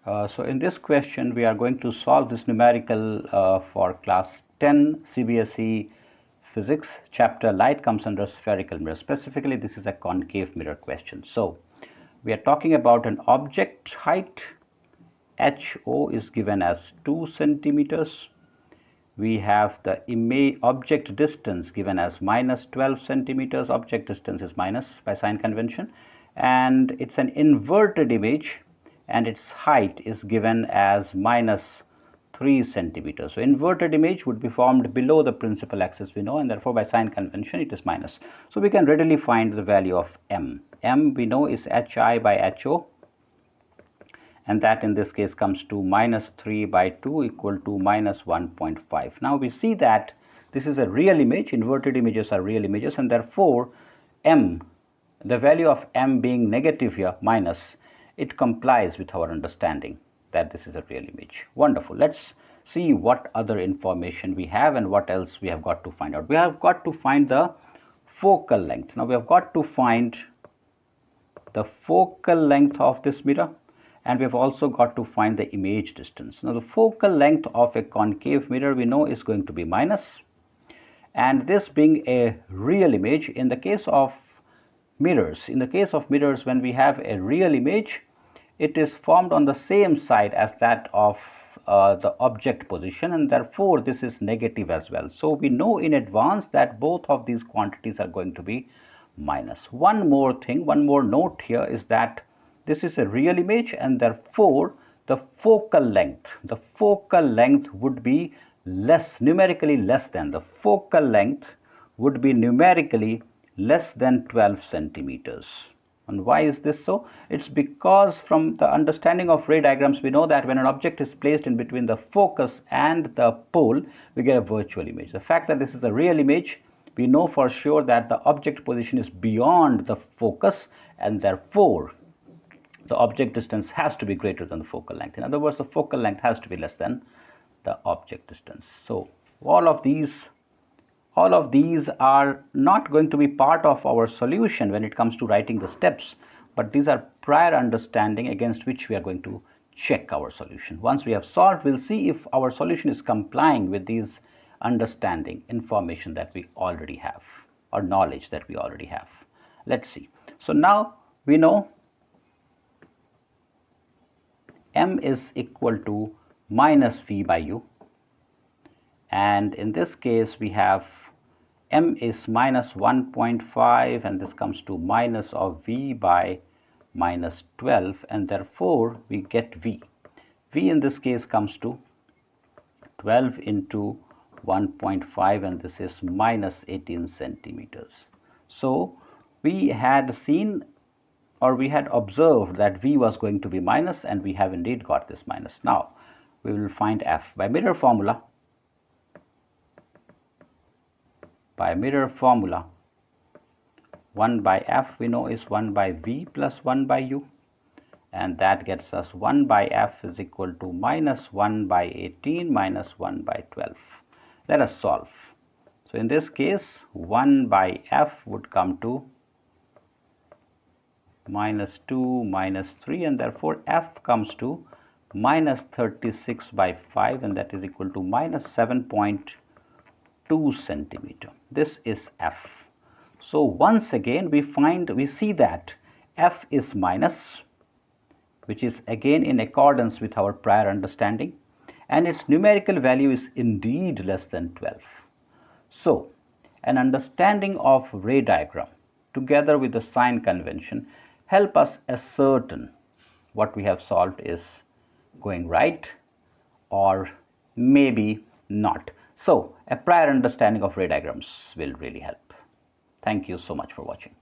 So in this question, we are going to solve this numerical for class 10 CBSE Physics, chapter Light comes under spherical mirror. Specifically, this is a concave mirror question. So we are talking about an object height. HO is given as 2 centimeters. We have the object distance given as minus 12 centimeters. Object distance is minus by sign convention. And it's an inverted image, and its height is given as minus 3 centimeters. So inverted image would be formed below the principal axis, we know, and therefore by sign convention it is minus. So we can readily find the value of m. M we know is hi by ho, and that in this case comes to minus 3 by 2 equal to minus 1.5. Now we see that this is a real image. Inverted images are real images, and therefore m, the value of m being negative here, minus, it complies with our understanding that this is a real image. Wonderful. Let's see what other information we have and what else we have got to find out. We have got to find the focal length. Now we have got to find the focal length of this mirror, and we have also got to find the image distance. Now the focal length of a concave mirror we know is going to be minus, and this being a real image, in the case of mirrors, when we have a real image, it is formed on the same side as that of the object position, and therefore this is negative as well. So we know in advance that both of these quantities are going to be minus. One more thing, one more note here is that this is a real image, and therefore the focal length would be numerically less than 12 centimeters. And why is this so? It's because from the understanding of ray diagrams, we know that when an object is placed in between the focus and the pole, we get a virtual image. The fact that this is a real image, we know for sure that the object position is beyond the focus, and therefore the object distance has to be greater than the focal length. In other words, the focal length has to be less than the object distance. So all of these are not going to be part of our solution when it comes to writing the steps, but these are prior understanding against which we are going to check our solution. Once we have solved, we'll see if our solution is complying with these understanding information that we already have, or knowledge that we already have. Let's see. So now we know m is equal to minus v by u, and in this case we have m is minus 1.5, and this comes to minus of v by minus 12, and therefore we get v. V in this case comes to 12 into 1.5, and this is minus 18 centimeters. So we had seen, or we had observed, that v was going to be minus, and we have indeed got this minus. Now we will find f by mirror formula. By mirror formula, 1 by f we know is 1 by v plus 1 by u, and that gets us 1 by f is equal to minus 1 by 18 minus 1 by 12. Let us solve. So in this case, 1 by f would come to minus 2 minus 3, and therefore f comes to minus 36 by 5, and that is equal to minus 7.2 centimeter. This is f. So once again we see that f is minus, which is again in accordance with our prior understanding, and its numerical value is indeed less than 12. So an understanding of ray diagram together with the sign convention help us ascertain what we have solved is going right or maybe not. So a prior understanding of ray diagrams will really help. Thank you so much for watching.